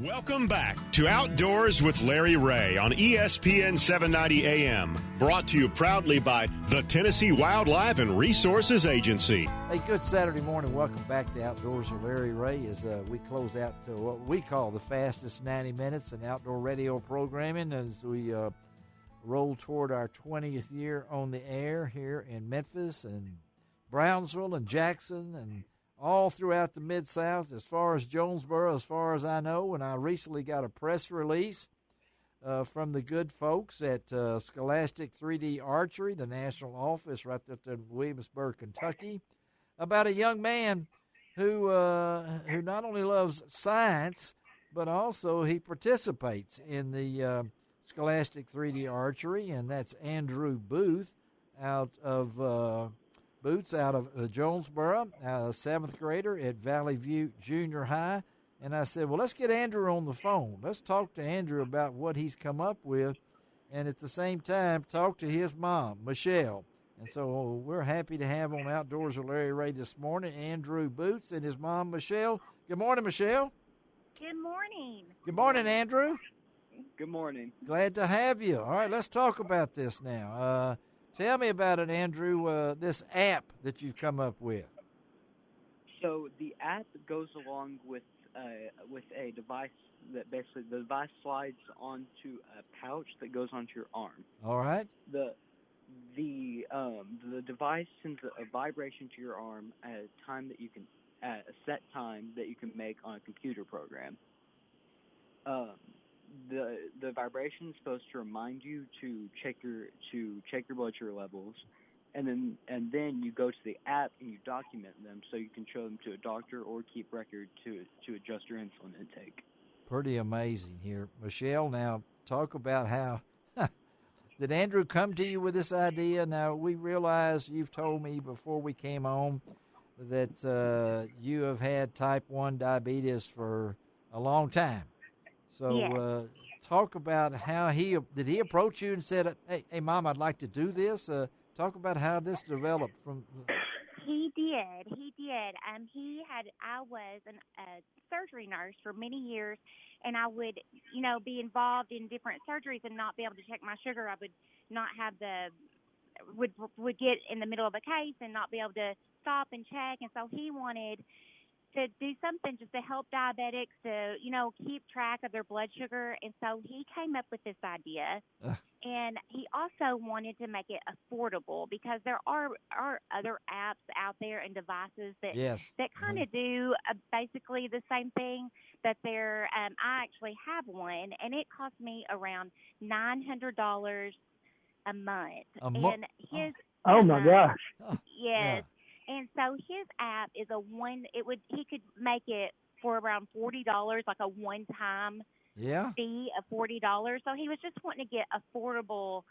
Welcome back to Outdoors with Larry Ray on ESPN 790 AM. Brought to you proudly by the Tennessee Wildlife and Resources Agency. Hey, good Saturday morning. Welcome back to Outdoors with Larry Ray as we close out to what we call the fastest 90 minutes in outdoor radio programming as we roll toward our 20th year on the air here in Memphis and Brownsville and Jackson and all throughout the Mid-South, as far as Jonesboro, as far as I know. And I recently got a press release from the good folks at Scholastic 3D Archery, the national office right there in Williamsburg, Kentucky, about a young man who not only loves science, but also he participates in the Scholastic 3D Archery, and that's Andrew Booth out of Jonesboro, a seventh grader at Valley View Junior High. And I said, well, let's get Andrew on the phone. Let's talk to Andrew about what he's come up with, and at the same time talk to his mom, Michelle. And so we're happy to have on Outdoors with Larry Ray this morning Andrew Booth and his mom, Michelle. Good morning, Michelle. Good morning. Good morning, Andrew. Good morning. Glad to have you. All right, let's talk about this now. Tell me about it, Andrew, this app that you've come up with. So the app goes along with a device that basically the device slides onto a pouch that goes onto your arm. All right. The device sends a vibration to your arm at a time that you can at a set time that you can make on a computer program. The vibration is supposed to remind you to check your blood sugar levels, and then you go to the app and you document them so you can show them to a doctor or keep record to adjust your insulin intake. Pretty amazing here, Michelle. Now talk about how did Andrew come to you with this idea? Now we realize you've told me before we came on that you have had type 1 diabetes for a long time. So yes. Talk about how did he approach you and said, hey, Mom, I'd like to do this? Talk about how this developed from. He did. I was a surgery nurse for many years, and I would, be involved in different surgeries and not be able to check my sugar. I would not have would get in the middle of a case and not be able to stop and check. And so he wanted to do something just to help diabetics to, keep track of their blood sugar. And so he came up with this idea. And he also wanted to make it affordable because there are other apps out there and devices that kind of do basically the same thing. That I actually have one, and it cost me around $900 a month. And his oh my gosh! Yes. Yeah. And so his app is he could make it for around $40, like a one-time fee of $40. So he was just wanting to get affordable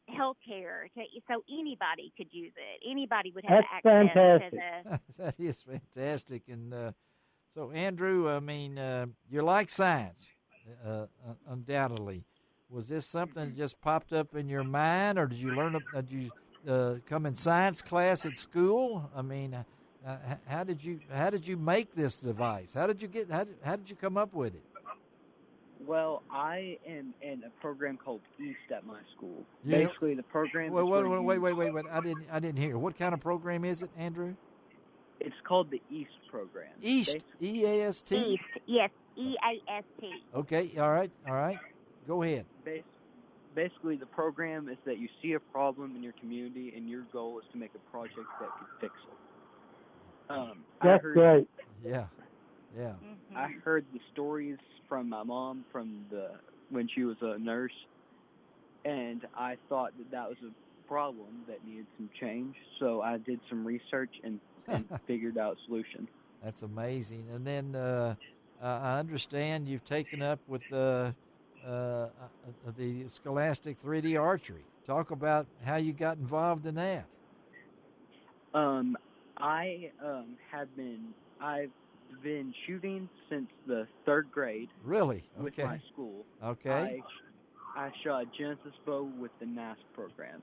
health care so anybody could use it. Anybody would have access to the. That is fantastic. And so, Andrew, I mean, you're like science, undoubtedly. Was this something that just popped up in your mind, or did you come in science class at school? I mean, how did you make this device? How did you come up with it? Well, I am in a program called EAST at my school. Basically, the program. Wait! I didn't hear. What kind of program is it, Andrew? It's called the EAST program. EAST, E-A-S-T. EAST, yes, E-A-S-T. Okay, all right. Go ahead. Basically, the program is that you see a problem in your community, and your goal is to make a project that could fix it. That's great. Yeah. Mm-hmm. I heard the stories from my mom when she was a nurse, and I thought that was a problem that needed some change. So I did some research and figured out a solution. That's amazing. And then I understand you've taken up with the Scholastic 3D Archery. Talk about how you got involved in that. I've been shooting since the third grade. Really? Okay. With my school. Okay. I shot a Genesis bow with the NASP program.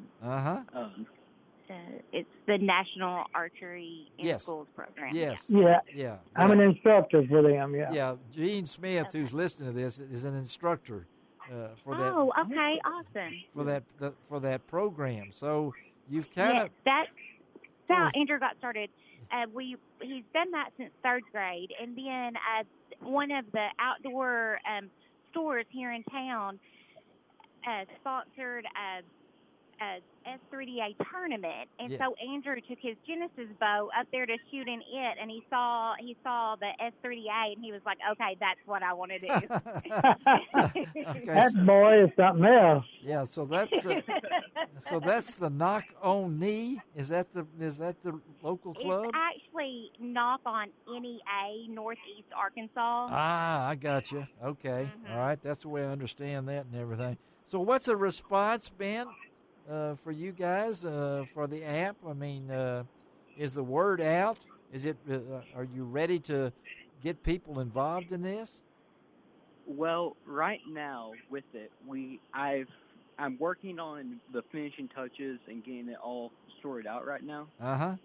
it's the National Archery in Yes. Schools program. Yes. Yeah. Yeah. I'm an instructor for them. Yeah. Yeah. Gene Smith, who's listening to this, is an instructor for that. Oh, okay, awesome. For that program. So you've kind Yes, of that's how Well, Andrew got started. He's done that since third grade, and then one of the outdoor stores here in town sponsored a S3DA tournament, and Yeah. so Andrew took his Genesis bow up there to shoot in it, and he saw the S3DA, and he was like, "Okay, that's what I want to do." okay, That boy is something else. yeah. So that's the Knock on Knee. Is that the local club? It's actually Knock on NEA, Northeast Arkansas. Ah, I got you. Okay, Mhm. all right. That's the way I understand that and everything. So what's the response been for you guys for the app? I mean, is the word out? Is it? Are you ready to get people involved in this? Well, right now with it, I'm working on the finishing touches and getting it all sorted out right now. Uh-huh.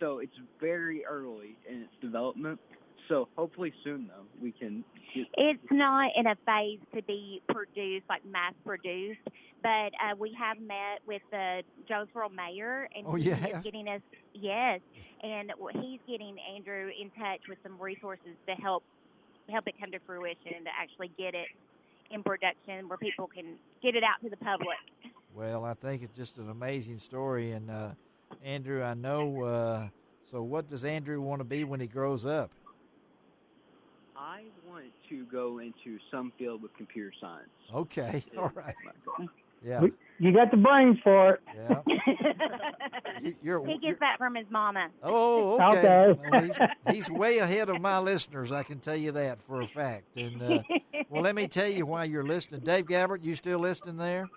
So it's very early in its development. So hopefully soon, though, we can get... It's not in a phase to be produced, like mass produced, but we have met with the Jonesboro mayor, and Oh, he you is have? getting us, yes, and he's getting Andrew in touch with some resources to help it come to fruition and to actually get it in production where people can get it out to the public. Well, I think it's just an amazing story, and Andrew, I know. So, what does Andrew want to be when he grows up? I want to go into some field with computer science. Okay, is all right, my goal. yeah, You got the brains for it. yeah. He gets that from his mama. Oh, okay. Okay. Well, he's way ahead of my listeners. I can tell you that for a fact. And well, let me tell you why you're listening. Dave Gabbert, you still listening there?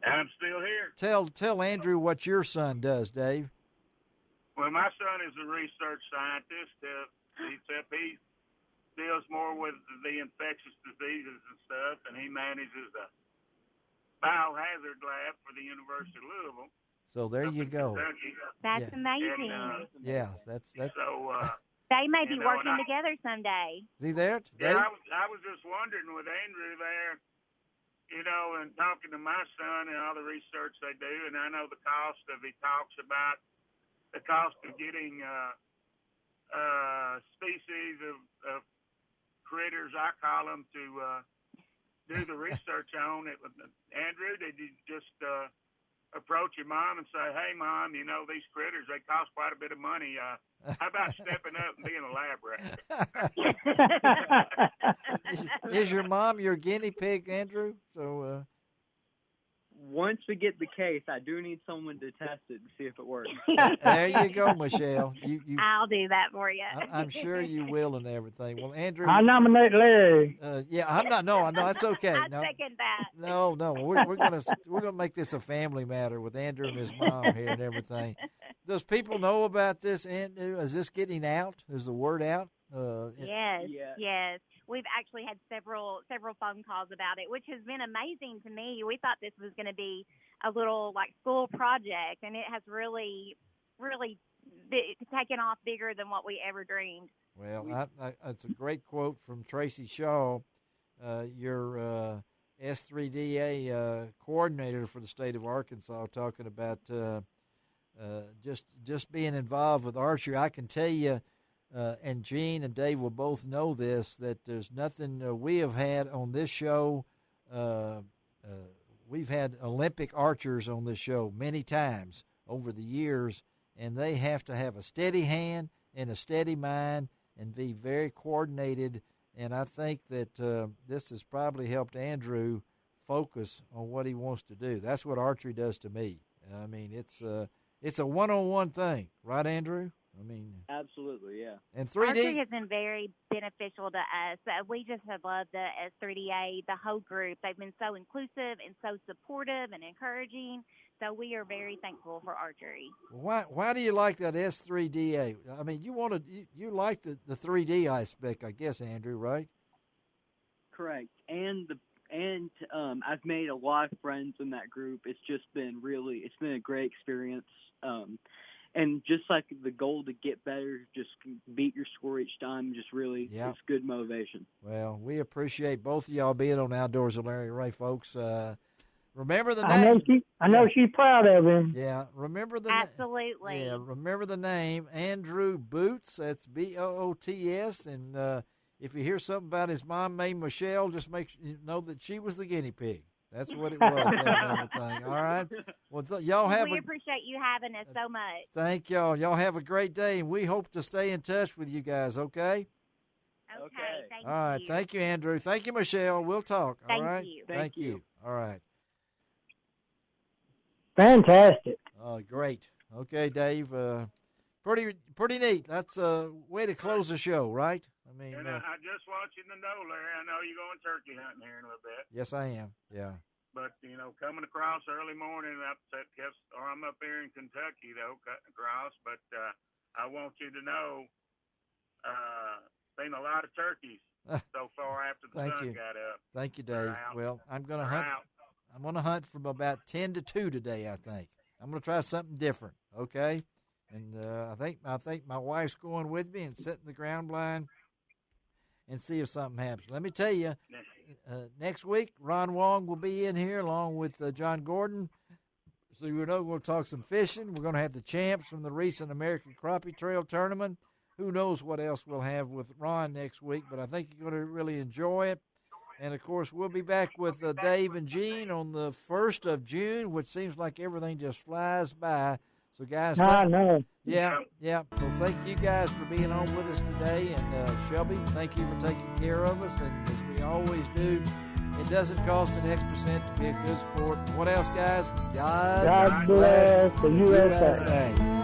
I'm still here. Tell Andrew what your son does, Dave. Well, my son is a research scientist. Except he deals more with the infectious diseases and stuff, and he manages a biohazard lab for the University of Louisville. So there up you in go. Kentucky. That's Yeah. amazing. And, Yeah, that's So, They may be you know, working and I- together someday. see there, Dave. yeah, I was just wondering with Andrew there, you know, and talking to my son and all the research they do, and I know the cost of, he talks about the cost of getting species of critters, I call them, to do the research on it. Andrew, did you just approach your mom and say, "Hey, Mom, you know, these critters, they cost quite a bit of money. How about stepping up and being a lab rat?" Is your mom your guinea pig, Andrew? So Once we get the case, I do need someone to test it and see if it works. there you go, Michelle. You I'll do that for you. I'm sure you will and everything. Well, Andrew, I nominate Larry. yeah, I'm not. No, that's okay. I No, second that. no, we're gonna make this a family matter with Andrew and his mom here and everything. Does people know about this, Andrew? Is this getting out? Is the word out? Yes, Yeah. yes. We've actually had several phone calls about it, which has been amazing to me. We thought this was going to be a little like school project, and it has really taken off bigger than what we ever dreamed. Well, it's a great quote from Tracy Shaw, your S3DA coordinator for the state of Arkansas, talking about just being involved with archery. I can tell you, and Gene and Dave will both know this, that there's nothing we have had on this show. We've had Olympic archers on this show many times over the years, and they have to have a steady hand and a steady mind and be very coordinated. And I think that this has probably helped Andrew focus on what he wants to do. That's what archery does to me. I mean, it's a one-on-one thing, right, Andrew? I mean, Absolutely, yeah. and Archery 3D. has been very beneficial to us. We just have loved the S3DA, the whole group. They've been so inclusive and so supportive and encouraging. So we are very thankful for archery. Why do you like that S3DA? I mean, you like the 3D aspect, I guess, Andrew, right? Correct. And I've made a lot of friends in that group. It's been a great experience. And just like the goal to get better, just beat your score each time, just really, it's good motivation. Well, we appreciate both of y'all being on Outdoors with Larry Ray, folks. Remember the name. I know she's proud of him. Yeah, remember the Absolutely. Remember the name, Andrew Boots. That's Boots. And if you hear something about his mom named Michelle, just make sure you know that she was the guinea pig. That's what it was. That thing. All right. Well, y'all have. We appreciate you having us so much. Thank y'all. Y'all have a great day, and we hope to stay in touch with you guys. Okay. Okay. Thank you. All right. Thank you, Andrew. Thank you, Michelle. We'll talk. All right. Thank you. All right. Fantastic. Great. Okay, Dave. Pretty neat. That's a way to close the show, right? I mean, and I just want you to know, Larry, I know you're going turkey hunting here in a little bit. Yes, I am. Yeah. But, coming across early morning I'm up here in Kentucky, though, cutting across. But I want you to know, seen a lot of turkeys so far after the sun got up. Thank you, Dave. Well, I'm going to hunt. I'm going to hunt from about 10 to 2 today, I think. I'm going to try something different, okay? And I think my wife's going with me and setting the ground blind and see if something happens. Let me tell you, next week, Ron Wong will be in here along with John Gordon. So we'll talk some fishing. We're going to have the champs from the recent American Crappie Trail Tournament. Who knows what else we'll have with Ron next week, but I think you're going to really enjoy it. And, of course, we'll be back with Dave and Gene on the 1st of June, which seems like everything just flies by. So, guys, I know. Yeah. So, thank you guys for being on with us today. And, Shelby, thank you for taking care of us. And as we always do, it doesn't cost an extra cent to be a good sport. What else, guys? God bless the USA.